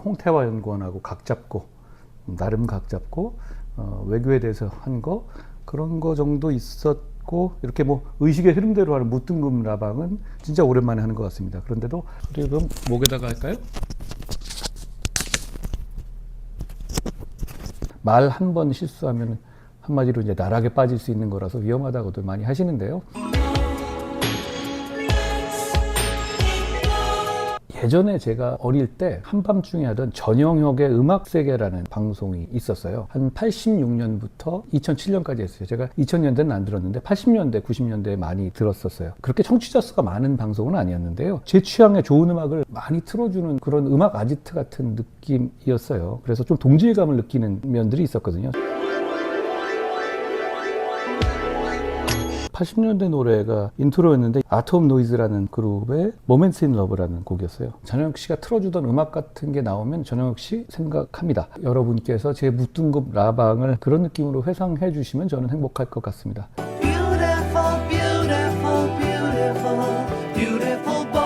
홍태화 연구원하고 각 잡고 나름 각 잡고 외교에 대해서 한 거 그런 거 정도 있었고 이렇게 뭐 의식의 흐름대로 하는 무등급 라방은 진짜 오랜만에 하는 것 같습니다. 그런데도 우리 그럼 목에다가 할까요? 말 한 번 실수하면 한마디로 이제 나락에 빠질 수 있는 거라서 위험하다고도 많이 하시는데요. 예전에 제가 어릴 때 한밤중에 하던 전영혁의 음악세계라는 방송이 있었어요. 한 86년부터 2007년까지 했어요. 제가 2000년대는 안 들었는데 80년대, 90년대에 많이 들었었어요. 그렇게 청취자 수가 많은 방송은 아니었는데요. 제 취향에 좋은 음악을 많이 틀어주는 그런 음악 아지트 같은 느낌이었어요. 그래서 좀 동질감을 느끼는 면들이 있었거든요. 80년대 노래가 인트로였는데 아트 오브 노이즈라는 그룹의 모멘트 인 러브라는 곡이었어요. 전영혁 씨가 틀어주던 음악 같은 게 나오면 전영혁 씨 생각합니다. 여러분께서 제 무등급 라방을 그런 느낌으로 회상해 주시면 저는 행복할 것 같습니다. Beautiful, beautiful, beautiful, beautiful boy.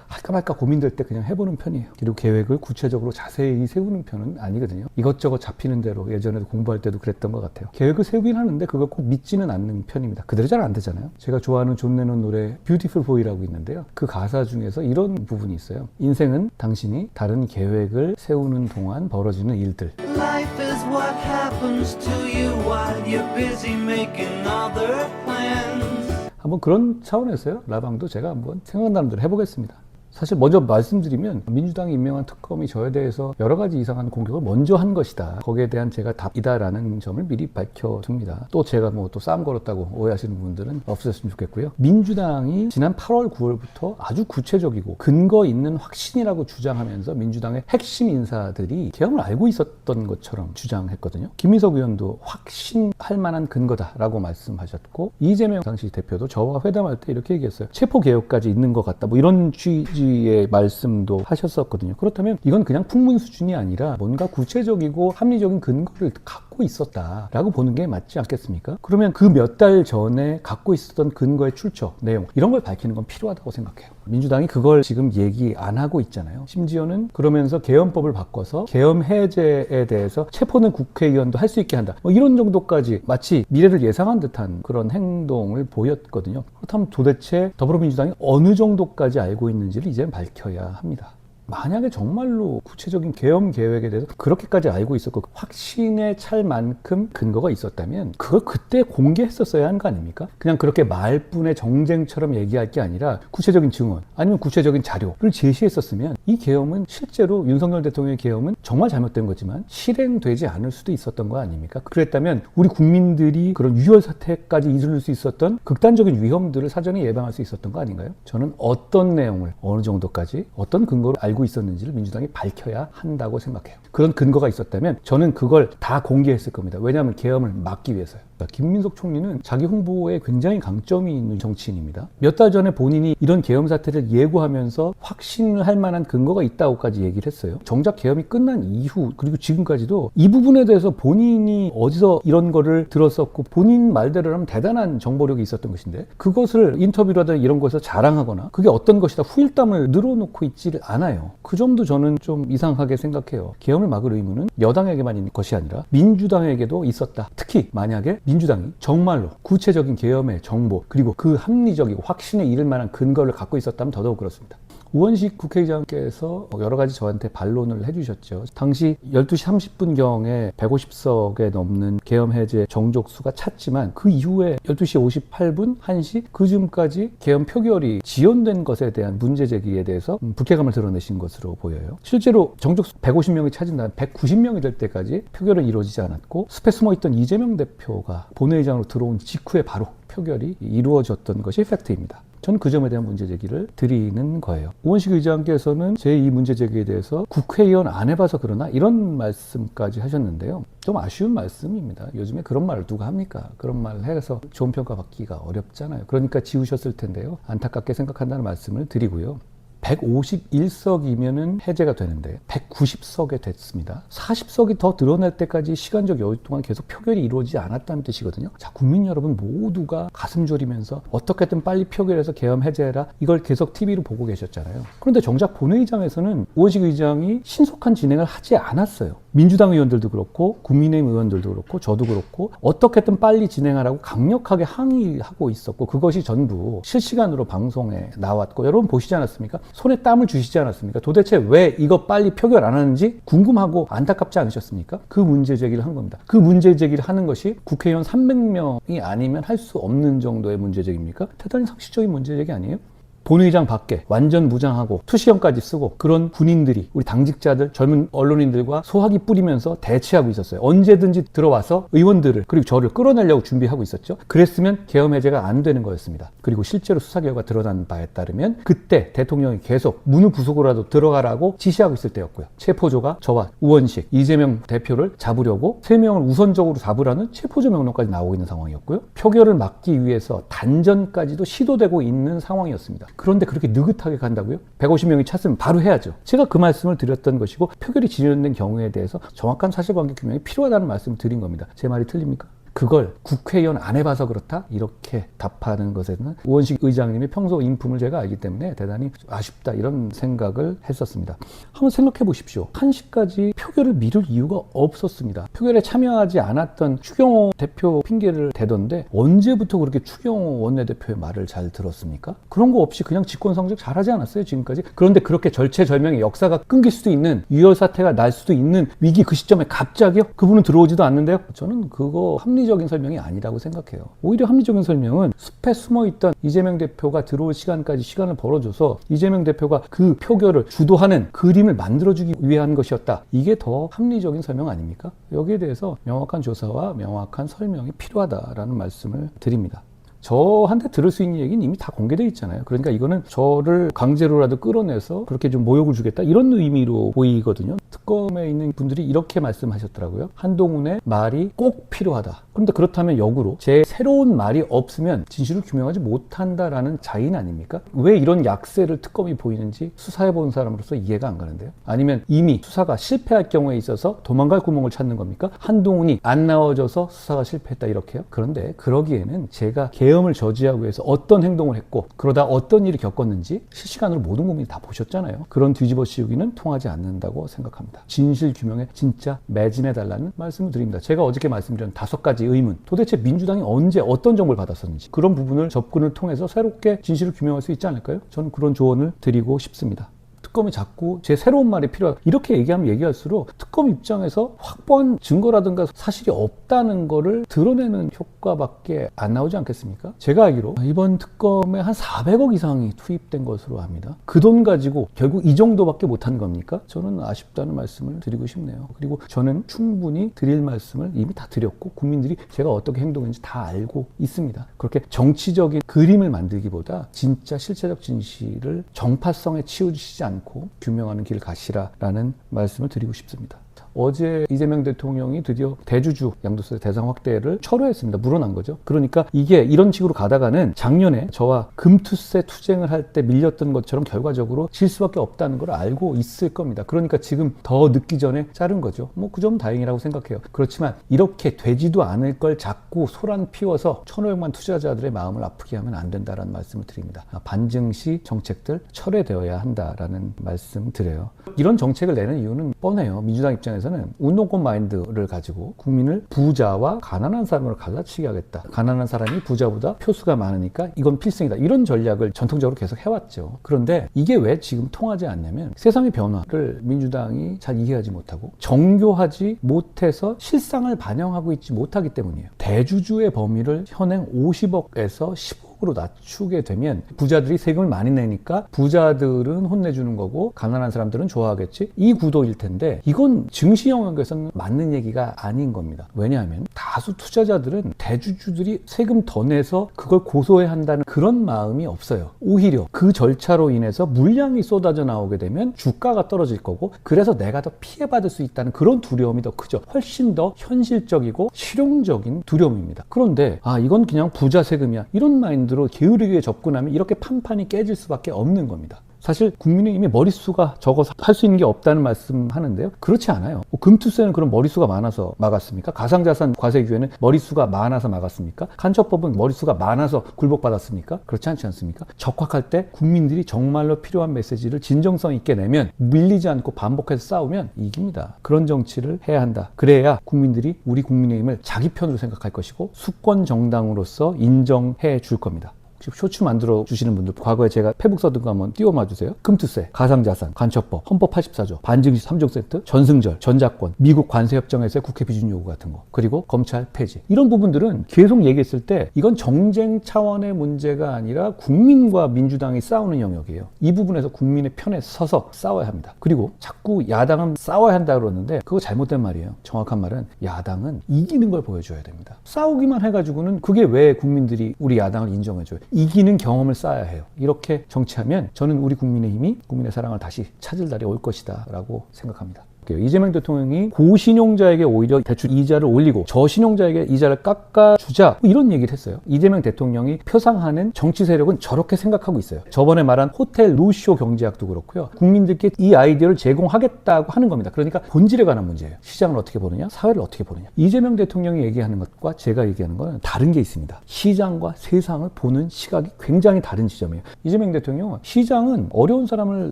할까 말까 고민될 때 그냥 해보는 편이에요. 그리고 계획을 구체적으로 자세히 세우는 편은 아니거든요. 이것저것 잡히는 대로 예전에도 공부할 때도 그랬던 것 같아요. 계획을 세우긴 하는데 그걸 꼭 믿지는 않는 편입니다. 그대로 잘 안 되잖아요. 제가 좋아하는 존 레논 노래 Beautiful Boy라고 있는데요. 그 가사 중에서 이런 부분이 있어요. 인생은 당신이 다른 계획을 세우는 동안 벌어지는 일들. Life is what happens to you while you're busy making other plans. 한번 그런 차원에서요. 라방도 제가 한번 생각나는 대로 해보겠습니다. 사실 먼저 말씀드리면 민주당이 임명한 특검이 저에 대해서 여러 가지 이상한 공격을 먼저 한 것이다. 거기에 대한 제가 답이다라는 점을 미리 밝혀둡니다. 또 제가 뭐 또 싸움 걸었다고 오해하시는 분들은 없으셨으면 좋겠고요. 민주당이 지난 8월 9월부터 아주 구체적이고 근거 있는 확신이라고 주장하면서 민주당의 핵심 인사들이 계엄을 알고 있었던 것처럼 주장했거든요. 김민석 의원도 확신할 만한 근거다라고 말씀하셨고 이재명 당시 대표도 저와 회담할 때 이렇게 얘기했어요. 체포개혁까지 있는 것 같다. 뭐 이런 취지의 말씀도 하셨었거든요. 그렇다면 이건 그냥 풍문 수준이 아니라 뭔가 구체적이고 합리적인 근거를 갖고 있었다라고 보는 게 맞지 않겠습니까? 그러면 그 몇 달 전에 갖고 있었던 근거의 출처, 내용 이런 걸 밝히는 건 필요하다고 생각해요. 민주당이 그걸 지금 얘기 안 하고 있잖아요. 심지어는 그러면서 계엄법을 바꿔서 계엄 해제에 대해서 체포는 국회의원도 할 수 있게 한다. 뭐 이런 정도까지 마치 미래를 예상한 듯한 그런 행동을 보였거든요. 그렇다면 도대체 더불어민주당이 어느 정도까지 알고 있는지를 이제 밝혀야 합니다. 만약에 정말로 구체적인 계엄 계획에 대해서 그렇게까지 알고 있었고 확신에 찰 만큼 근거가 있었다면 그걸 그때 공개했었어야 하는 거 아닙니까? 그냥 그렇게 말뿐의 정쟁처럼 얘기할 게 아니라 구체적인 증언 아니면 구체적인 자료를 제시했었으면 이 계엄은 실제로 윤석열 대통령의 계엄은 정말 잘못된 거지만 실행되지 않을 수도 있었던 거 아닙니까? 그랬다면 우리 국민들이 그런 유혈 사태까지 이룰 수 있었던 극단적인 위험들을 사전에 예방할 수 있었던 거 아닌가요? 저는 어떤 내용을 어느 정도까지 어떤 근거로 알고 있었는지를 민주당이 밝혀야 한다고 생각해요. 그런 근거가 있었다면 저는 그걸 다 공개했을 겁니다. 왜냐하면 계엄을 막기 위해서요. 김민석 총리는 자기 홍보에 굉장히 강점이 있는 정치인입니다. 몇 달 전에 본인이 이런 계엄 사태를 예고하면서 확신할 만한 근거가 있다고까지 얘기를 했어요. 정작 계엄이 끝난 이후 그리고 지금까지도 이 부분에 대해서 본인이 어디서 이런 거를 들었었고 본인 말대로 하면 대단한 정보력이 있었던 것인데 그것을 인터뷰라든가 이런 곳에서 자랑하거나 그게 어떤 것이다 후일담을 늘어놓고 있지를 않아요. 그 점도 저는 좀 이상하게 생각해요. 계엄을 막을 의무는 여당에게만 있는 것이 아니라 민주당에게도 있었다. 특히 만약에 민주당이 정말로 구체적인 계엄의 정보 그리고 그 합리적이고 확신에 이를 만한 근거를 갖고 있었다면 더더욱 그렇습니다. 우원식 국회의장께서 여러 가지 저한테 반론을 해주셨죠. 당시 12시 30분경에 150석에 넘는 계엄 해제 정족수가 찼지만 그 이후에 12시 58분, 1시 그 즈음까지 계엄 표결이 지연된 것에 대한 문제 제기에 대해서 불쾌감을 드러내신 것으로 보여요. 실제로 정족수 150명이 차진 다음 190명이 될 때까지 표결은 이루어지지 않았고 숲에 숨어있던 이재명 대표가 본회의장으로 들어온 직후에 바로 표결이 이루어졌던 것이 팩트입니다. 저는 그 점에 대한 문제 제기를 드리는 거예요. 우원식 의장께서는 제 이 문제 제기에 대해서 국회의원 안 해봐서 그러나 이런 말씀까지 하셨는데요. 좀 아쉬운 말씀입니다. 요즘에 그런 말을 누가 합니까? 그런 말을 해서 좋은 평가 받기가 어렵잖아요. 그러니까 지우셨을 텐데요. 안타깝게 생각한다는 말씀을 드리고요. 151석이면은 해제가 되는데 190석에 됐습니다. 40석이 더 드러날 때까지 시간적 여유 동안 계속 표결이 이루어지지 않았다는 뜻이거든요. 자, 국민 여러분 모두가 가슴 졸이면서 어떻게든 빨리 표결해서 계엄 해제해라, 이걸 계속 TV로 보고 계셨잖아요. 그런데 정작 본회의장에서는 우원식 의장이 신속한 진행을 하지 않았어요. 민주당 의원들도 그렇고 국민의힘 의원들도 그렇고 저도 그렇고 어떻게든 빨리 진행하라고 강력하게 항의하고 있었고, 그것이 전부 실시간으로 방송에 나왔고, 여러분 보시지 않았습니까? 손에 땀을 주시지 않았습니까? 도대체 왜 이거 빨리 표결 안 하는지 궁금하고 안타깝지 않으셨습니까? 그 문제 제기를 한 겁니다. 그 문제 제기를 하는 것이 국회의원 300명이 아니면 할 수 없는 정도의 문제 제기입니까? 대단히 상식적인 문제 제기 아니에요? 본회의장 밖에 완전 무장하고 투시형까지 쓰고 그런 군인들이 우리 당직자들, 젊은 언론인들과 소화기 뿌리면서 대치하고 있었어요. 언제든지 들어와서 의원들을 그리고 저를 끌어내려고 준비하고 있었죠. 그랬으면 계엄 해제가 안 되는 거였습니다. 그리고 실제로 수사 결과 드러난 바에 따르면 그때 대통령이 계속 문을 부수고라도 들어가라고 지시하고 있을 때였고요. 체포조가 저와 우원식, 이재명 대표를 잡으려고 3명을 우선적으로 잡으라는 체포조 명령까지 나오고 있는 상황이었고요. 표결을 막기 위해서 단전까지도 시도되고 있는 상황이었습니다. 그런데 그렇게 느긋하게 간다고요? 150명이 찼으면 바로 해야죠. 제가 그 말씀을 드렸던 것이고, 표결이 진행된 경우에 대해서 정확한 사실관계 규명이 필요하다는 말씀을 드린 겁니다. 제 말이 틀립니까? 그걸 국회의원 안 해봐서 그렇다? 이렇게 답하는 것에는 우원식 의장님의 평소 인품을 제가 알기 때문에 대단히 아쉽다, 이런 생각을 했었습니다. 한번 생각해 보십시오. 1시까지 표결을 미룰 이유가 없었습니다. 표결에 참여하지 않았던 추경호 대표 핑계를 대던데 언제부터 그렇게 추경호 원내대표의 말을 잘 들었습니까? 그런 거 없이 그냥 직권상정 잘하지 않았어요, 지금까지? 그런데 그렇게 절체절명의 역사가 끊길 수도 있는, 유혈사태가 날 수도 있는 위기 그 시점에 갑자기요? 그분은 들어오지도 않는데요? 저는 그거 합리적인 설명이 아니라고 생각해요. 오히려 합리적인 설명은 숲에 숨어있던 이재명 대표가 들어올 시간까지 시간을 벌어줘서 이재명 대표가 그 표결을 주도하는 그림을 만들어주기 위한 것이었다. 이게 더 합리적인 설명 아닙니까? 여기에 대해서 명확한 조사와 명확한 설명이 필요하다라는 말씀을 드립니다. 저한테 들을 수 있는 얘기는 이미 다 공개되어 있잖아요. 그러니까 이거는 저를 강제로라도 끌어내서 그렇게 좀 모욕을 주겠다, 이런 의미로 보이거든요. 특검에 있는 분들이 이렇게 말씀하셨더라고요. 한동훈의 말이 꼭 필요하다. 그런데 그렇다면 역으로 제 새로운 말이 없으면 진실을 규명하지 못한다라는 자인 아닙니까? 왜 이런 약세를 특검이 보이는지 수사해본 사람으로서 이해가 안 가는데요. 아니면 이미 수사가 실패할 경우에 있어서 도망갈 구멍을 찾는 겁니까? 한동훈이 안 나와줘서 수사가 실패했다, 이렇게요? 그런데 그러기에는 제가 계엄을 저지하기 위해서 어떤 행동을 했고 그러다 어떤 일이 겪었는지 실시간으로 모든 국민이 다 보셨잖아요. 그런 뒤집어 씌우기는 통하지 않는다고 생각합니다. 진실 규명에 진짜 매진해달라는 말씀을 드립니다. 제가 어저께 말씀드린 5가지 의문, 도대체 민주당이 언제 어떤 정보를 받았었는지, 그런 부분을 접근을 통해서 새롭게 진실을 규명할 수 있지 않을까요? 저는 그런 조언을 드리고 싶습니다. 특검이 자꾸 제 새로운 말이 필요하다, 이렇게 얘기하면 얘기할수록 특검 입장에서 확보한 증거라든가 사실이 없다는 거를 드러내는 효과밖에 안 나오지 않겠습니까? 제가 알기로 이번 특검에 한 400억 이상이 투입된 것으로 압니다. 그 돈 가지고 결국 이 정도밖에 못한 겁니까? 저는 아쉽다는 말씀을 드리고 싶네요. 그리고 저는 충분히 드릴 말씀을 이미 다 드렸고, 국민들이 제가 어떻게 행동했는지 다 알고 있습니다. 그렇게 정치적인 그림을 만들기보다 진짜 실체적 진실을 정파성에 치우치지 않고 규명하는 길 가시라라는 말씀을 드리고 싶습니다. 어제 이재명 대통령이 드디어 대주주 양도세 대상 확대를 철회했습니다. 물어난 거죠. 그러니까 이게 이런 식으로 가다가는 작년에 저와 금투세 투쟁을 할 때 밀렸던 것처럼 결과적으로 질 수밖에 없다는 걸 알고 있을 겁니다. 그러니까 지금 더 늦기 전에 자른 거죠. 뭐 그 점 다행이라고 생각해요. 그렇지만 이렇게 되지도 않을 걸 자꾸 소란 피워서 1,500만 투자자들의 마음을 아프게 하면 안 된다라는 말씀을 드립니다. 반증시 정책들 철회되어야 한다라는 말씀 드려요. 이런 정책을 내는 이유는 뻔해요. 민주당 입장에서는 운동권 마인드를 가지고 국민을 부자와 가난한 사람으로 갈라치게 하겠다. 가난한 사람이 부자보다 표수가 많으니까 이건 필승이다. 이런 전략을 전통적으로 계속 해왔죠. 그런데 이게 왜 지금 통하지 않냐면 세상의 변화를 민주당이 잘 이해하지 못하고 정교하지 못해서 실상을 반영하고 있지 못하기 때문이에요. 대주주의 범위를 현행 50억에서 10억 으로 낮추게 되면 부자들이 세금을 많이 내니까 부자들은 혼내주는 거고 가난한 사람들은 좋아하겠지, 이 구도일 텐데 이건 증시 영역에서는 맞는 얘기가 아닌 겁니다. 왜냐하면 다수 투자자들은 대주주들이 세금 더 내서 그걸 고소해야 한다는 그런 마음이 없어요. 오히려 그 절차로 인해서 물량이 쏟아져 나오게 되면 주가가 떨어질 거고, 그래서 내가 더 피해받을 수 있다는 그런 두려움이 더 크죠. 훨씬 더 현실적이고 실용적인 두려움입니다. 그런데 이건 그냥 부자 세금이야, 이런 마인드 로 게으르게 접근하면 이렇게 판판이 깨질 수밖에 없는 겁니다. 사실 국민의힘이 머릿수가 적어서 할 수 있는 게 없다는 말씀 하는데요. 그렇지 않아요. 금투세는 그럼 머릿수가 많아서 막았습니까? 가상자산 과세 규제는 머릿수가 많아서 막았습니까? 간첩법은 머릿수가 많아서 굴복받았습니까? 그렇지 않지 않습니까? 적확할 때 국민들이 정말로 필요한 메시지를 진정성 있게 내면, 밀리지 않고 반복해서 싸우면 이깁니다. 그런 정치를 해야 한다. 그래야 국민들이 우리 국민의힘을 자기 편으로 생각할 것이고 수권 정당으로서 인정해 줄 겁니다. 쇼츠 만들어 주시는 분들, 과거에 제가 페북 써둔 거 한번 띄워봐 주세요. 금투세, 가상자산, 간첩법, 헌법 84조, 반증시 3종 세트, 전승절, 전자권, 미국 관세협정에서의 국회 비준 요구 같은 거, 그리고 검찰 폐지, 이런 부분들은 계속 얘기했을 때 이건 정쟁 차원의 문제가 아니라 국민과 민주당이 싸우는 영역이에요. 이 부분에서 국민의 편에 서서 싸워야 합니다. 그리고 자꾸 야당은 싸워야 한다 그러는데 그거 잘못된 말이에요. 정확한 말은 야당은 이기는 걸 보여줘야 됩니다. 싸우기만 해가지고는 그게 왜 국민들이 우리 야당을 인정해줘요? 이기는 경험을 쌓아야 해요. 이렇게 정치하면 저는 우리 국민의힘이 국민의 사랑을 다시 찾을 날이 올 것이다 라고 생각합니다. 이재명 대통령이 고신용자에게 오히려 대출 이자를 올리고 저신용자에게 이자를 깎아주자, 이런 얘기를 했어요. 이재명 대통령이 표상하는 정치 세력은 저렇게 생각하고 있어요. 저번에 말한 호텔 노쇼 경제학도 그렇고요. 국민들께 이 아이디어를 제공하겠다고 하는 겁니다. 그러니까 본질에 관한 문제예요. 시장을 어떻게 보느냐, 사회를 어떻게 보느냐. 이재명 대통령이 얘기하는 것과 제가 얘기하는 건 다른 게 있습니다. 시장과 세상을 보는 시각이 굉장히 다른 지점이에요. 이재명 대통령은 시장은 어려운 사람을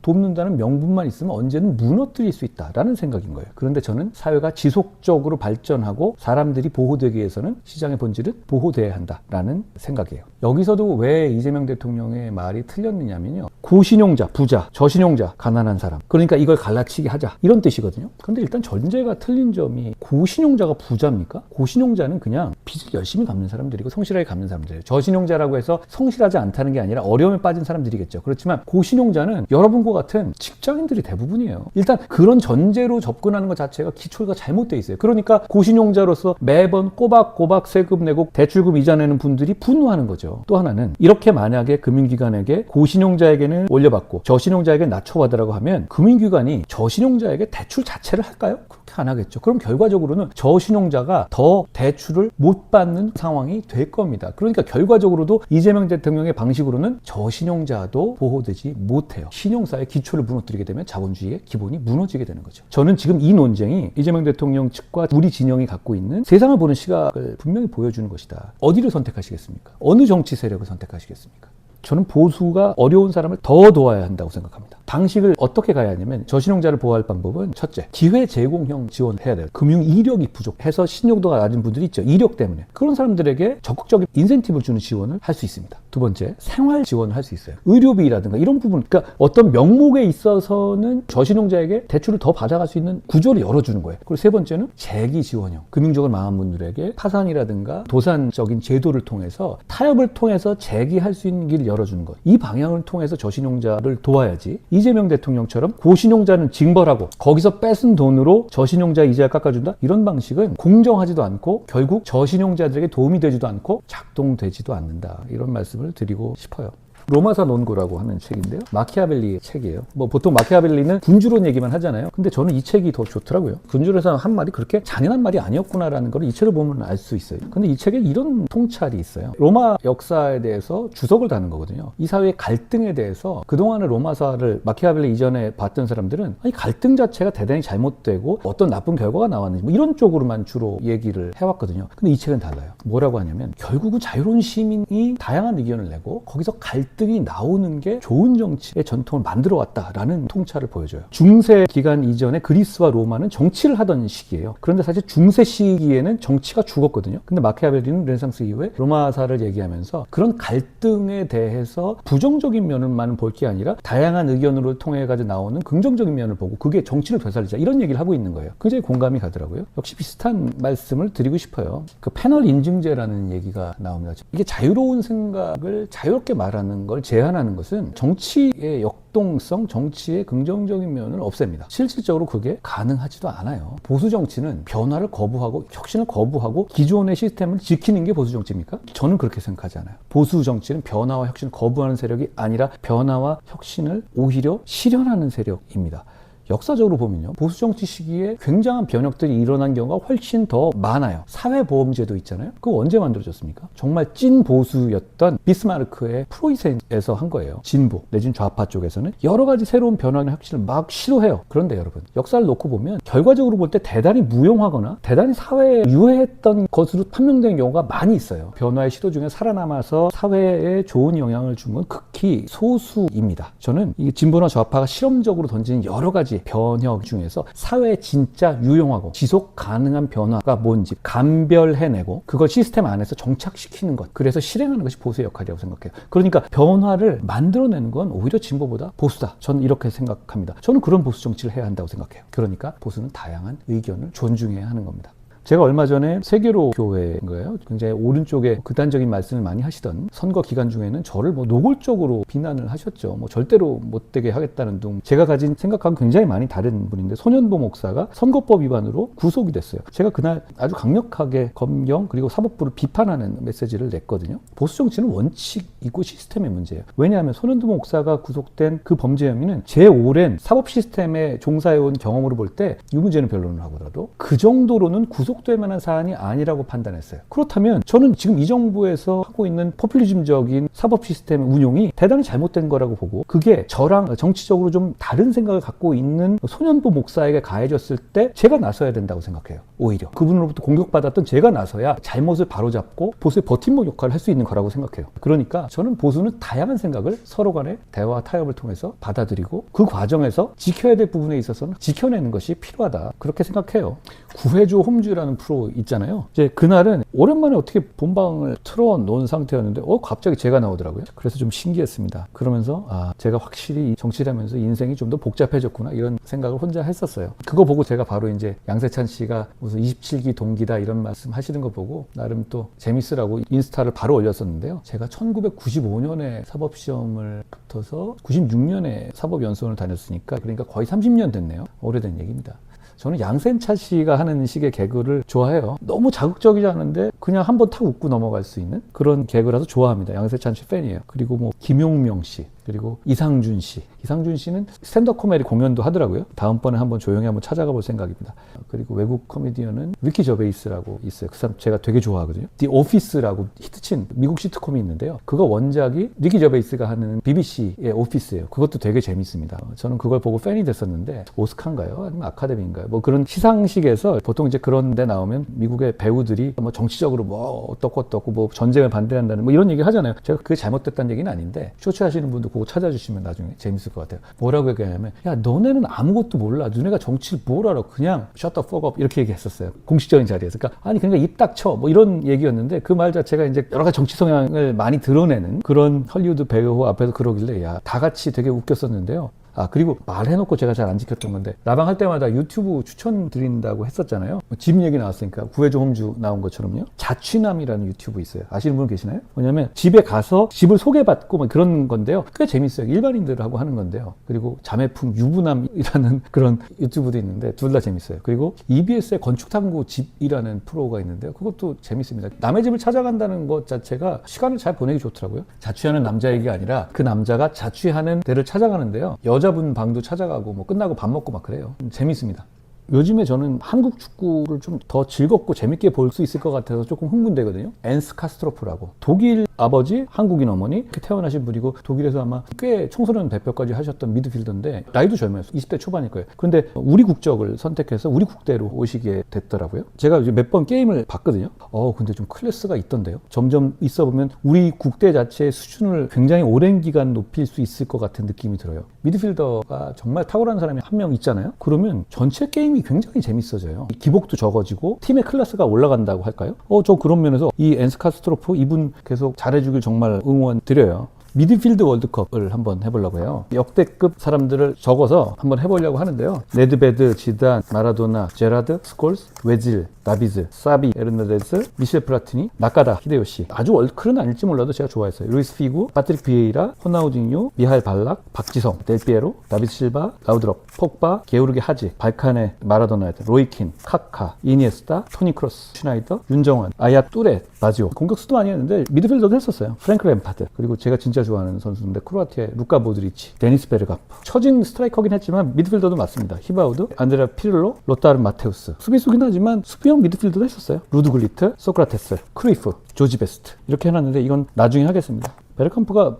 돕는다는 명분만 있으면 언제는 무너뜨릴 수 있다라는 생각인 거예요. 그런데 저는 사회가 지속적으로 발전하고 사람들이 보호되기 위해서는 시장의 본질은 보호돼야 한다라는 생각이에요. 여기서도 왜 이재명 대통령의 말이 틀렸느냐면요. 고신용자, 부자, 저신용자, 가난한 사람. 그러니까 이걸 갈라치기 하자. 이런 뜻이거든요. 그런데 일단 전제가 틀린 점이, 고신용자가 부자입니까? 고신용자는 그냥 빚을 열심히 갚는 사람들이고 성실하게 갚는 사람들이에요. 저신용자라고 해서 성실하지 않다는 게 아니라 어려움에 빠진 사람들이겠죠. 그렇지만 고신용자는 여러분과 같은 직장인들이 대부분이에요. 일단 그런 전제로 접근하는 것 자체가 기초가 잘못되어 있어요. 그러니까 고신용자로서 매번 꼬박꼬박 세금 내고 대출금 이자 내는 분들이 분노하는 거죠. 또 하나는 이렇게 만약에 금융기관에게 고신용자에게는 올려받고 저신용자에게 낮춰받으라고 하면 금융기관이 저신용자에게 대출 자체를 할까요? 그렇게 안 하겠죠. 그럼 결과적으로는 저신용자가 더 대출을 못 받는 상황이 될 겁니다. 그러니까 결과적으로도 이재명 대통령의 방식으로는 저신용자도 보호되지 못해요. 신용사의 기초를 무너뜨리게 되면 자본주의의 기본이 무너지게 되는 거죠. 저는 지금 이 논쟁이 이재명 대통령 측과 우리 진영이 갖고 있는 세상을 보는 시각을 분명히 보여주는 것이다. 어디를 선택하시겠습니까? 어느 정치 세력을 선택하시겠습니까? 저는 보수가 어려운 사람을 더 도와야 한다고 생각합니다. 방식을 어떻게 가야 하냐면, 저신용자를 보호할 방법은 첫째, 기회 제공형 지원해야 돼요. 금융 이력이 부족해서 신용도가 낮은 분들이 있죠. 이력 때문에. 그런 사람들에게 적극적인 인센티브를 주는 지원을 할 수 있습니다. 두 번째, 생활 지원을 할 수 있어요. 의료비라든가 이런 부분, 그러니까 어떤 명목에 있어서는 저신용자에게 대출을 더 받아갈 수 있는 구조를 열어주는 거예요. 그리고 세 번째는 재기 지원형. 금융적으로 망한 분들에게 파산이라든가 도산적인 제도를 통해서, 타협을 통해서 재기할 수 있는 길을 열어주는 것. 이 방향을 통해서 저신용자를 도와야지, 이재명 대통령처럼 고신용자는 징벌하고 거기서 뺏은 돈으로 저신용자 이자를 깎아준다? 이런 방식은 공정하지도 않고 결국 저신용자들에게 도움이 되지도 않고 작동되지도 않는다. 이런 말씀을 드리고 싶어요. 로마사 논고라고 하는 책인데요. 마키아벨리의 책이에요. 보통 마키아벨리는 군주론 얘기만 하잖아요. 근데 저는 이 책이 더 좋더라고요. 군주론에서 한 말이 그렇게 잔인한 말이 아니었구나라는 걸 이 책을 보면 알 수 있어요. 근데 이 책에 이런 통찰이 있어요. 로마 역사에 대해서 주석을 다는 거거든요. 이 사회의 갈등에 대해서 그동안의 로마사를 마키아벨리 이전에 봤던 사람들은 아니, 갈등 자체가 대단히 잘못되고 어떤 나쁜 결과가 나왔는지 이런 쪽으로만 주로 얘기를 해왔거든요. 근데 이 책은 달라요. 뭐라고 하냐면, 결국은 자유로운 시민이 다양한 의견을 내고 거기서 갈등이 나오는 게 좋은 정치의 전통을 만들어 왔다라는 통찰을 보여줘요. 중세 기간 이전에 그리스와 로마는 정치를 하던 시기예요. 그런데 사실 중세 시기에는 정치가 죽었거든요. 근데 마키아벨리는 르네상스 이후에 로마사를 얘기하면서 그런 갈등에 대해서 부정적인 면만 볼 게 아니라 다양한 의견으로 통해 가지고 나오는 긍정적인 면을 보고 그게 정치를 되살리자, 이런 얘기를 하고 있는 거예요. 굉장히 공감이 가더라고요. 역시 비슷한 말씀을 드리고 싶어요. 그 패널 인증제라는 얘기가 나옵니다. 이게 자유로운 생각을 자유롭게 말하는 걸 제한하는 것은 정치의 역동성, 정치의 긍정적인 면을 없앱니다. 실질적으로 그게 가능하지도 않아요. 보수 정치는 변화를 거부하고 혁신을 거부하고 기존의 시스템을 지키는 게 보수 정치입니까? 저는 그렇게 생각하지 않아요. 보수 정치는 변화와 혁신을 거부하는 세력이 아니라 변화와 혁신을 오히려 실현하는 세력입니다. 역사적으로 보면요, 보수 정치 시기에 굉장한 변혁들이 일어난 경우가 훨씬 더 많아요. 사회보험제도 있잖아요. 그거 언제 만들어졌습니까? 정말 찐 보수였던 비스마르크의 프로이센에서 한 거예요. 진보 내지는 좌파 쪽에서는 여러 가지 새로운 변화나 혁신을 막 시도해요. 그런데 여러분, 역사를 놓고 보면 결과적으로 볼 때 대단히 무용하거나 대단히 사회에 유해했던 것으로 판명된 경우가 많이 있어요. 변화의 시도 중에 살아남아서 사회에 좋은 영향을 준 건 극히 소수입니다. 저는 이 진보나 좌파가 실험적으로 던지는 여러 가지 변혁 중에서 사회에 진짜 유용하고 지속 가능한 변화가 뭔지 감별해내고 그걸 시스템 안에서 정착시키는 것, 그래서 실행하는 것이 보수의 역할이라고 생각해요. 그러니까 변화를 만들어내는 건 오히려 진보보다 보수다. 저는 이렇게 생각합니다. 저는 그런 보수 정치를 해야 한다고 생각해요. 그러니까 보수는 다양한 의견을 존중해야 하는 겁니다. 제가 얼마 전에 세계로 교회인 거예요. 굉장히 오른쪽에 극단적인 말씀을 많이 하시던 선거 기간 중에는 저를 노골적으로 비난을 하셨죠. 절대로 못되게 하겠다는 등 제가 가진 생각하고 굉장히 많이 다른 분인데, 손현보 목사가 선거법 위반으로 구속이 됐어요. 제가 그날 아주 강력하게 검경 그리고 사법부를 비판하는 메시지를 냈거든요. 보수 정치는 원칙이고 시스템의 문제예요. 왜냐하면 손현보 목사가 구속된 그 범죄 혐의는 제 오랜 사법 시스템에 종사해온 경험으로 볼 때 유무죄는 변론을 하더라도 그 정도로는 구속될 만한 사안이 아니라고 판단했어요. 그렇다면 저는 지금 이 정부에서 하고 있는 포퓰리즘적인 사법 시스템 운용이 대단히 잘못된 거라고 보고, 그게 저랑 정치적으로 좀 다른 생각을 갖고 있는 손현보 목사에게 가해졌을 때 제가 나서야 된다고 생각해요. 오히려 그분으로부터 공격받았던 제가 나서야 잘못을 바로잡고 보수의 버팀목 역할을 할 수 있는 거라고 생각해요. 그러니까 저는 보수는 다양한 생각을 서로 간의 대화 타협을 통해서 받아들이고 그 과정에서 지켜야 될 부분에 있어서는 지켜내는 것이 필요하다, 그렇게 생각해요. 구해줘 홈즈라는 프로 있잖아요. 이제 그날은 오랜만에 어떻게 본방을 틀어놓은 상태였는데 갑자기 제가 나오더라고요. 그래서 좀 신기했습니다. 그러면서 제가 확실히 정치를 하면서 인생이 좀 더 복잡해졌구나, 이런 생각을 혼자 했었어요. 그거 보고 제가 바로 이제 양세찬 씨가 무슨 27기 동기다 이런 말씀 하시는 거 보고 나름 또 재밌으라고 인스타를 바로 올렸었는데요. 제가 1995년에 사법시험을 붙어서 96년에 사법연수원을 다녔으니까, 그러니까 거의 30년 됐네요. 오래된 얘기입니다. 저는 양세찬 씨가 하는 식의 개그를 좋아해요. 너무 자극적이지 않은데 그냥 한번 탁 웃고 넘어갈 수 있는 그런 개그라서 좋아합니다. 양세찬 씨 팬이에요. 그리고 김용명 씨, 그리고 이상준 씨. 이상준 씨는 스탠드업 코미디 공연도 하더라고요. 다음번에 한번 조용히 한번 찾아가 볼 생각입니다. 그리고 외국 코미디언은 리키 저베이스라고 있어요. 그 사람 제가 되게 좋아하거든요. 디 오피스라고 히트친 미국 시트콤이 있는데요. 그거 원작이 리키 저베이스가 하는 BBC의 오피스예요. 그것도 되게 재밌습니다. 저는 그걸 보고 팬이 됐었는데, 오스카인가요? 아니면 아카데미인가요? 그런 시상식에서 보통 이제 그런 데 나오면 미국의 배우들이 정치적으로 어떻고 전쟁을 반대한다는 이런 얘기를 하잖아요. 제가 그게 잘못됐다는 얘기는 아닌데, 쇼츠 하시는 분도 그거 찾아주시면 나중에 재밌을 것 같아요. 뭐라고 얘기하냐면, 야, 너네는 아무것도 몰라. 너네가 정치를 뭘 알아. 그냥 shut the fuck up. 이렇게 얘기했었어요. 공식적인 자리에서. 그러니까 입 닥쳐. 이런 얘기였는데, 그 말 자체가 이제 여러 가지 정치 성향을 많이 드러내는 그런 헐리우드 배우 앞에서 그러길래, 다 같이 되게 웃겼었는데요. 그리고 말해놓고 제가 잘 안 지켰던 건데, 라방 할 때마다 유튜브 추천드린다고 했었잖아요. 집 얘기 나왔으니까 구해줘 홈즈 나온 것처럼요. 자취남이라는 유튜브 있어요. 아시는 분 계시나요? 뭐냐면 집에 가서 집을 소개받고 그런 건데요. 꽤 재밌어요. 일반인들하고 하는 건데요. 그리고 자매풍 유부남이라는 그런 유튜브도 있는데 둘 다 재밌어요. 그리고 EBS의 건축탐구 집이라는 프로가 있는데요. 그것도 재밌습니다. 남의 집을 찾아간다는 것 자체가 시간을 잘 보내기 좋더라고요. 자취하는 남자 얘기가 아니라 그 남자가 자취하는 데를 찾아가는데요. 여자분 방도 찾아가고 끝나고 밥 먹고 막 그래요. 재밌습니다. 요즘에 저는 한국 축구를 좀 더 즐겁고 재밌게 볼 수 있을 것 같아서 조금 흥분되거든요. 엔스 카스트로프라고, 독일 아버지, 한국인 어머니, 이렇게 태어나신 분이고 독일에서 아마 꽤 청소년 대표까지 하셨던 미드필더인데 나이도 젊어요. 20대 초반일 거예요. 그런데 우리 국적을 선택해서 우리 국대로 오시게 됐더라고요. 제가 이제 몇 번 게임을 봤거든요. 근데 좀 클래스가 있던데요. 점점 있어 보면 우리 국대 자체의 수준을 굉장히 오랜 기간 높일 수 있을 것 같은 느낌이 들어요. 미드필더가 정말 탁월한 사람이 한 명 있잖아요. 그러면 전체 게임이 굉장히 재밌어져요. 기복도 적어지고 팀의 클래스가 올라간다고 할까요? 저 그런 면에서 이 엔스 카스트로프 이분 계속 잘해주길 정말 응원 드려요. 미드필드 월드컵을 한번 해보려고 해요. 역대급 사람들을 적어서 한번 해보려고 하는데요. 네드베드, 지단, 마라도나, 제라드, 스콜스, 웨질, 나비즈, 사비, 에르나데스, 미셸 플라티니, 나카다, 히데요시. 아주 월클은 아닐지 몰라도 제가 좋아했어요. 루이스 피구, 파트릭 비에이라, 호나우징요, 미하일 발락, 박지성, 델피에로, 다비드 실바, 라우드럽, 폭바, 게오르게 하지, 발칸의 마라도나, 로이킨, 카카, 이니에스타, 토니 크로스, 슈나이더, 윤정환, 아야 뚜레, 바지오. 공격수도 아니었는데 미드필더도 했었어요. 프랭크 램파드. 그리고 제가 진짜 진짜 좋아하는 선수인데 크로아티아의 루카 모드리치, 데니스 베르가프. 처진 스트라이커긴 했지만 미드필더도 맞습니다. 히바우드, 안드레아 피를로, 로타르 마테우스. 수비수긴 하지만 수비형 미드필더도 했었어요. 루드 글리트, 소크라테스, 크루이프, 조지 베스트. 이렇게 해놨는데 이건 나중에 하겠습니다. 베르캄프가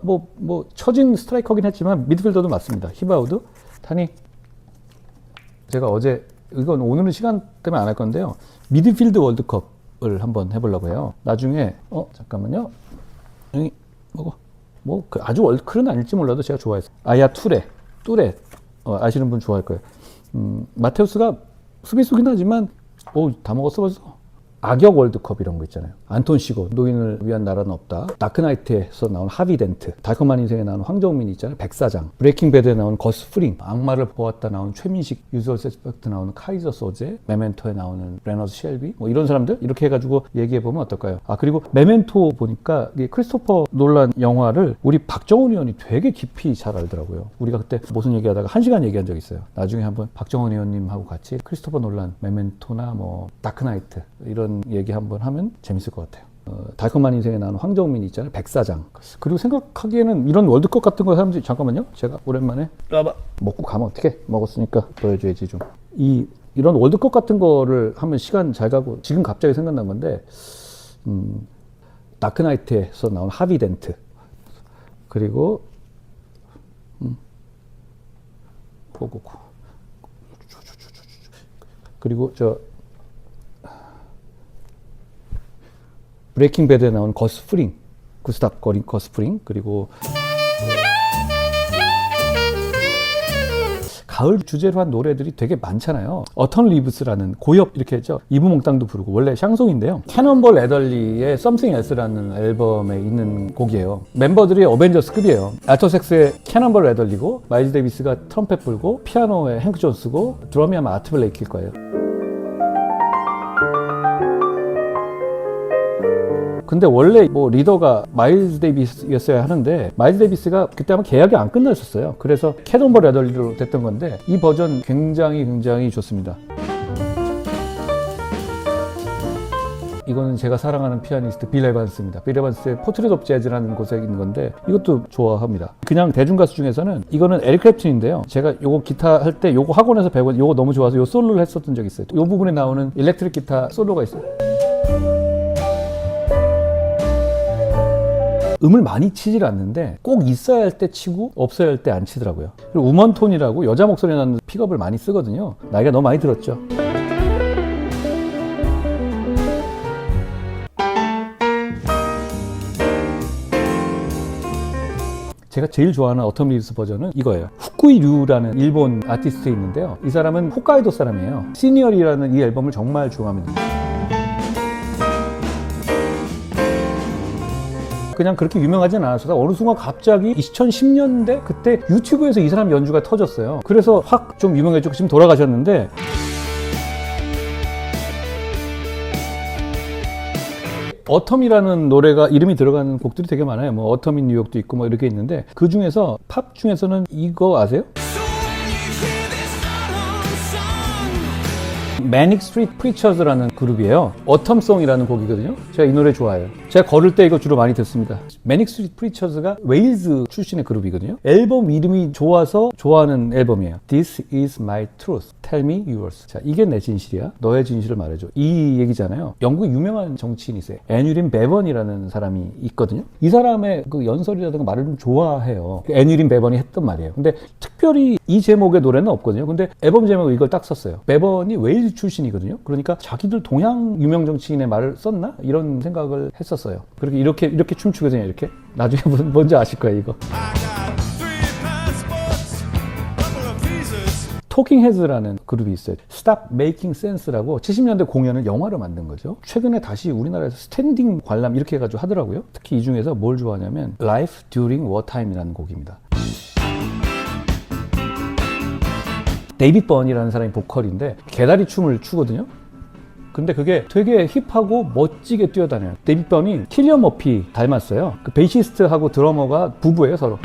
처진 스트라이커긴 했지만 미드필더도 맞습니다. 히바우드, 타니. 제가 어제, 이건 오늘은 시간 때문에 안 할 건데요. 미드필드 월드컵을 한번 해보려고 해요. 나중에, 잠깐만요. 여기, 아주 월클은 아닐지 몰라도 제가 좋아했어요. 아야 뚜레, 아시는 분 좋아할 거예요. 마테우스가 수비수긴 하지만, 다 먹었어 벌써. 악역 월드컵 이런 거 있잖아요. 안톤 시고, 노인을 위한 나라는 없다. 다크나이트에서 나온 하비 덴트, 달콤한 인생에 나온 황정민 있잖아요. 백사장, 브레이킹 배드에 나온 거스 프링, 악마를 보았다 나온 최민식, 유즈얼 서스펙트 나오는 카이저 소제, 메멘토에 나오는 레너드 쉘비, 이런 사람들 이렇게 해가지고 얘기해보면 어떨까요? 그리고 메멘토 보니까 크리스토퍼 놀란 영화를 우리 박정원 의원이 되게 깊이 잘 알더라고요. 우리가 그때 무슨 얘기하다가 1시간 얘기한 적 있어요. 나중에 한번 박정원 의원님하고 같이 크리스토퍼 놀란, 메멘토나 다크나이트 이런 얘기 한번 하면 재밌을 것 같아요. 달콤한 인생에 나오는 황정민 있잖아요. 백사장. 그리고 생각하기에는 이런 월드컵 같은 거 사람들이, 잠깐만요. 제가 오랜만에 먹고 가면 어떡해. 먹었으니까 보여줘야지 좀. 이런 월드컵 같은 거를 하면 시간 잘 가고, 지금 갑자기 생각난 건데, 다크나이트에서 나온 하비 덴트. 그리고 그리고 브레이킹 배드에 나온 거스 프링, 구스탑 거스 프링. 그리고 가을 주제로 한 노래들이 되게 많잖아요. 어턴 리브스라는 고엽 이렇게 했죠. 이브몽땅도 부르고, 원래 샹송인데요. 캐논볼 애덜리의 Something Else라는 앨범에 있는 곡이에요. 멤버들이 어벤져스급이에요. 알토섹스의 캐논볼 애덜리고, 마일즈 데이비스가 트럼펫 불고, 피아노에 행크 존스고, 드럼이 아마 아트 블레이크일 거예요. 근데 원래 리더가 마일즈 데이비스였어야 하는데, 마일즈 데이비스가 그때 아마 계약이 안 끝났었어요. 그래서 캐논볼 애덜리로 됐던 건데, 이 버전 굉장히 좋습니다. 이거는 제가 사랑하는 피아니스트 빌 에반스입니다. 빌 에반스의 포트레트 오브 재즈라는 곳에 있는 건데, 이것도 좋아합니다. 그냥 대중가수 중에서는 이거는 에릭 클랩튼인데요. 제가 요거 기타 할 때 요거 학원에서 배워, 요거 너무 좋아서 요 솔로를 했었던 적이 있어요. 요 부분에 나오는 일렉트릭 기타 솔로가 있어요. 음을 많이 치질 않는데 꼭 있어야 할 때 치고 없어야 할 때 안 치더라고요. 그리고 우먼톤이라고 여자 목소리 나는 픽업을 많이 쓰거든요. 나이가 너무 많이 들었죠. 제가 제일 좋아하는 어텀 리브스 버전은 이거예요. 후쿠이 류라는 일본 아티스트 있는데요. 이 사람은 홋카이도 사람이에요. 시니얼이라는 이 앨범을 정말 좋아합니다. 그냥 그렇게 유명하진 않았어서 어느 순간 갑자기 2010년대 그때 유튜브에서 이 사람 연주가 터졌어요. 그래서 확 좀 유명해지고 지금 돌아가셨는데, 어텀이라는 노래가 이름이 들어가는 곡들이 되게 많아요. 어텀 인 뉴욕도 있고 이렇게 있는데, 그 중에서 팝 중에서는 이거 아세요? 매닉 스트리트 프리처즈라는 그룹이에요. 어텀송이라는 곡이거든요. 제가 이 노래 좋아해요. 제가 걸을 때 이거 주로 많이 듣습니다. 매닉 스트리트 프리처즈가 웨일즈 출신의 그룹이거든요. 앨범 이름이 좋아서 좋아하는 앨범이에요. This is my truth. Tell me yours. 자, 이게 내 진실이야. 너의 진실을 말해줘. 이 얘기잖아요. 영국의 유명한 정치인이 있어요. 애뉴린 베번이라는 사람이 있거든요. 이 사람의 그 연설이라든가 말을 좀 좋아해요. 애뉴린 베번이 했던 말이에요. 근데 특별히 이 제목의 노래는 없거든요. 근데 앨범 제목을 이걸 딱 썼어요. 베번이 웨일즈 출신이거든요. 그러니까 자기들 동양 유명 정치인의 말을 썼나? 이런 생각을 했었어요. 그렇게 이렇게 춤추거든요. 이렇게. 나중에 뭔지 아실 거예요, 이거. 토킹 헤즈라는 그룹이 있어요. Stop Making Sense라고 70년대 공연을 영화로 만든 거죠. 최근에 다시 우리나라에서 스탠딩 관람 이렇게 해가지고 하더라고요. 특히 이 중에서 뭘 좋아하냐면 Life During Wartime이라는 곡입니다. 데이빗 번이라는 사람이 보컬인데 개다리 춤을 추거든요. 근데 그게 되게 힙하고 멋지게 뛰어다녀요. 데이빗 번이 킬리언 머피 닮았어요. 그 베이시스트하고 드러머가 부부예요, 서로.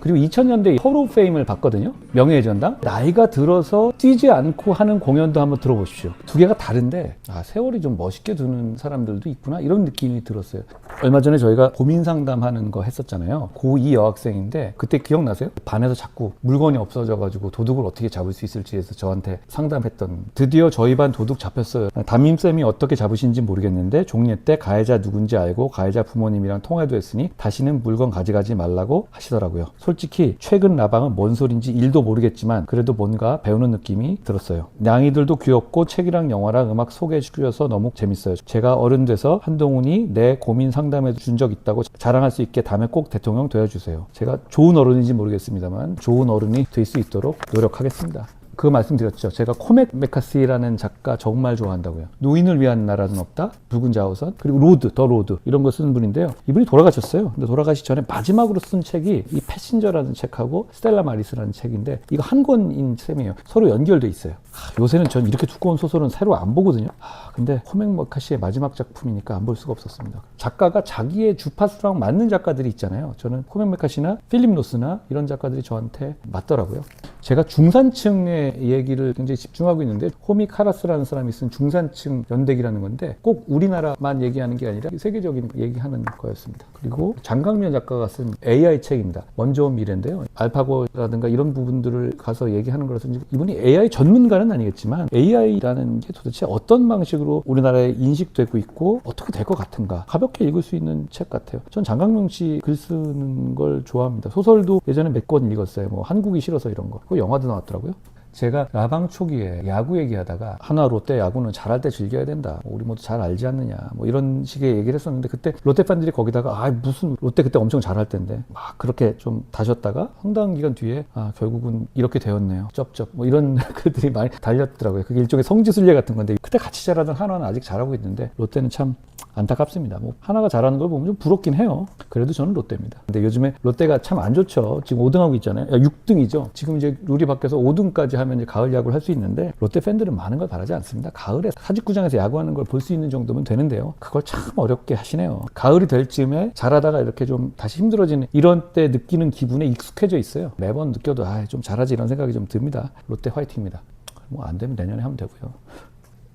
그리고 2000년대 홀 오브 페임을 봤거든요. 명예의 전당. 나이가 들어서 뛰지 않고 하는 공연도 한번 들어보십시오. 두 개가 다른데 세월이 좀 멋있게 두는 사람들도 있구나 이런 느낌이 들었어요. 얼마 전에 저희가 고민 상담하는 거 했었잖아요. 고2 여학생인데 그때 기억나세요? 반에서 자꾸 물건이 없어져가지고 도둑을 어떻게 잡을 수 있을지에서 저한테 상담했던, 드디어 저희 반 도둑 잡혔어요. 담임쌤이 어떻게 잡으신지 모르겠는데 종례 때 가해자 누군지 알고 가해자 부모님이랑 통화도 했으니 다시는 물건 가져가지 말라고 하시더라고요. 솔직히 최근 라방은 뭔 소린지 1도 모르겠지만 그래도 뭔가 배우는 느낌이 들었어요. 냥이들도 귀엽고 책이랑 영화랑 음악 소개해주셔서 너무 재밌어요. 제가 어른 돼서 한동훈이 내 고민 상담해 준 적 있다고 자랑할 수 있게 다음에 꼭 대통령 되어주세요. 제가 좋은 어른인지 모르겠습니다만 좋은 어른이 될 수 있도록 노력하겠습니다. 그 말씀드렸죠. 제가 코맥 메카시라는 작가 정말 좋아한다고요. 노인을 위한 나라는 없다, 붉은 자우선, 그리고 로드, 더 로드 이런 거 쓰는 분인데요. 이분이 돌아가셨어요. 근데 돌아가시 전에 마지막으로 쓴 책이 이 패신저라는 책하고 스텔라 마리스라는 책인데 이거 한 권인 셈이에요. 서로 연결돼 있어요. 요새는 전 이렇게 두꺼운 소설은 새로 안 보거든요. 근데 코맥 메카시의 마지막 작품이니까 안 볼 수가 없었습니다. 작가가 자기의 주파수랑 맞는 작가들이 있잖아요. 저는 코맥 메카시나 필립 노스나 이런 작가들이 저한테 맞더라고요. 제가 중산층의 얘기를 굉장히 집중하고 있는데 호미 카라스라는 사람이 쓴 중산층 연대기라는 건데 꼭 우리나라만 얘기하는 게 아니라 세계적인 얘기하는 거였습니다. 그리고 장강면 작가가 쓴 AI 책입니다. 먼저 온 미래인데요. 알파고라든가 이런 부분들을 가서 얘기하는 거라서 이분이 AI 전문가는 아니겠지만 AI라는 게 도대체 어떤 방식으로 우리나라에 인식되고 있고 어떻게 될 것 같은가 가볍게 읽을 수 있는 책 같아요. 전 장강명 씨 글 쓰는 걸 좋아합니다. 소설도 예전에 몇 권 읽었어요. 뭐 한국이 싫어서 이런 거. 그 영화도 나왔더라고요. 제가 라방 초기에 야구 얘기하다가 하나 롯데 야구는 잘할 때 즐겨야 된다. 우리 모두 잘 알지 않느냐. 뭐 이런 식의 얘기를 했었는데 그때 롯데 팬들이 거기다가 무슨 롯데 그때 엄청 잘할 때인데 막 그렇게 좀 다셨다가 상당 기간 뒤에 결국은 이렇게 되었네요. 쩝쩝 뭐 이런 글들이 많이 달렸더라고요. 그게 일종의 성지순례 같은 건데 그때 같이 잘하던 한화는 아직 잘하고 있는데 롯데는 참 안타깝습니다. 뭐 하나가 잘하는 걸 보면 좀 부럽긴 해요. 그래도 저는 롯데입니다. 근데 요즘에 롯데가 참 안 좋죠. 지금 5등하고 있잖아요. 6등이죠. 지금 이제 룰이 바뀌어서 5등까지 하면 이제 가을 야구를 할 수 있는데 롯데 팬들은 많은 걸 바라지 않습니다. 가을에 사직구장에서 야구하는 걸 볼 수 있는 정도면 되는데요. 그걸 참 어렵게 하시네요. 가을이 될 즈음에 잘하다가 이렇게 좀 다시 힘들어지는 이런 때 느끼는 기분에 익숙해져 있어요. 매번 느껴도 좀 잘하지 이런 생각이 좀 듭니다. 롯데 화이팅입니다. 뭐 안 되면 내년에 하면 되고요.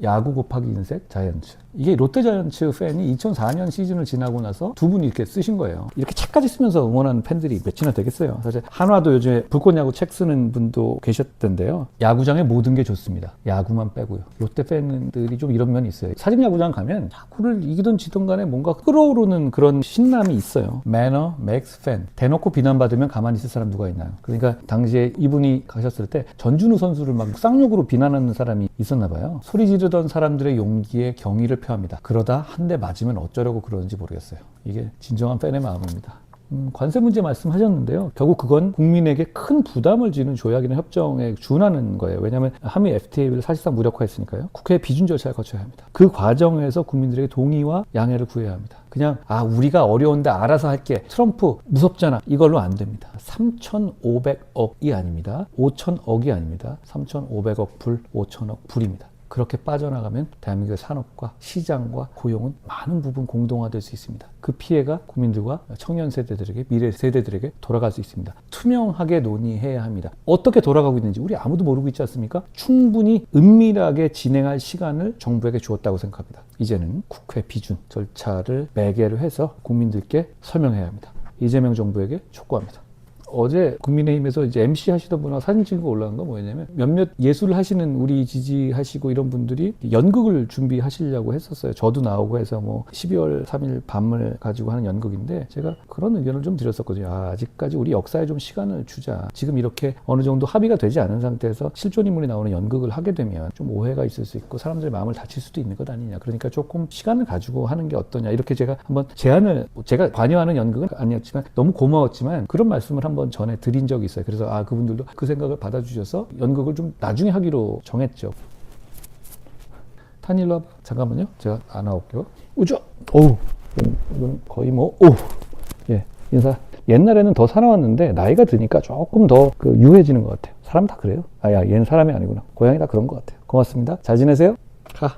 야구 곱하기 인색 자이언츠. 이게 롯데 자이언츠 팬이 2004년 시즌을 지나고 나서 두 분이 이렇게 쓰신 거예요. 이렇게 책까지 쓰면서 응원하는 팬들이 몇이나 되겠어요. 사실 한화도 요즘에 불꽃야구 책 쓰는 분도 계셨던데요. 야구장에 모든 게 좋습니다. 야구만 빼고요. 롯데 팬들이 좀 이런 면이 있어요. 사직야구장 가면 야구를 이기든 지든 간에 뭔가 끌어오르는 그런 신남이 있어요. 매너 makes fan. 대놓고 비난받으면 가만히 있을 사람 누가 있나요? 그러니까 당시에 이분이 가셨을 때 전준우 선수를 막 쌍욕으로 비난하는 사람이 있었나 봐요. 소리 지르던 사람들의 용기에 경의를 표합니다. 그러다 한 대 맞으면 어쩌려고 그러는지 모르겠어요. 이게 진정한 팬의 마음입니다. 관세 문제 말씀하셨는데요. 결국 그건 국민에게 큰 부담을 지는 조약이나 협정에 준하는 거예요. 왜냐하면 한미 FTA를 사실상 무력화했으니까요. 국회 비준 절차를 거쳐야 합니다. 그 과정에서 국민들에게 동의와 양해를 구해야 합니다. 그냥 우리가 어려운데 알아서 할게. 트럼프 무섭잖아. 이걸로 안 됩니다. 3,500억이 아닙니다. 5,000억이 아닙니다. 3,500억 불, 5,000억 불입니다. 그렇게 빠져나가면 대한민국의 산업과 시장과 고용은 많은 부분 공동화될 수 있습니다. 그 피해가 국민들과 청년 세대들에게, 미래 세대들에게 돌아갈 수 있습니다. 투명하게 논의해야 합니다. 어떻게 돌아가고 있는지 우리 아무도 모르고 있지 않습니까? 충분히 은밀하게 진행할 시간을 정부에게 주었다고 생각합니다. 이제는 국회 비준 절차를 매개로 해서 국민들께 설명해야 합니다. 이재명 정부에게 촉구합니다. 어제 국민의힘에서 이제 MC 하시던 분하고 사진 찍은 거 올라간 거 뭐였냐면 몇몇 예술을 하시는 우리 지지하시고 이런 분들이 연극을 준비하시려고 했었어요. 저도 나오고 해서 뭐 12월 3일 밤을 가지고 하는 연극인데 제가 그런 의견을 좀 드렸었거든요. 아직까지 우리 역사에 좀 시간을 주자. 지금 이렇게 어느 정도 합의가 되지 않은 상태에서 실존 인물이 나오는 연극을 하게 되면 좀 오해가 있을 수 있고 사람들의 마음을 다칠 수도 있는 것 아니냐. 그러니까 조금 시간을 가지고 하는 게 어떠냐. 이렇게 제가 한번 제안을, 제가 관여하는 연극은 아니었지만 너무 고마웠지만 그런 말씀을 한번 전에 드린 적이 있어요. 그래서 그분들도 그 생각을 받아주셔서 연극을 좀 나중에 하기로 정했죠. 탄일로 와봐. 잠깐만요. 제가 안 나올게요. 우쭈! 어우, 이건 거의 예, 인사. 옛날에는 더 사나웠는데 나이가 드니까 조금 더 유해지는 것 같아요. 사람 다 그래요. 얘는 사람이 아니구나. 고양이 다 그런 것 같아요. 고맙습니다. 잘 지내세요. 가.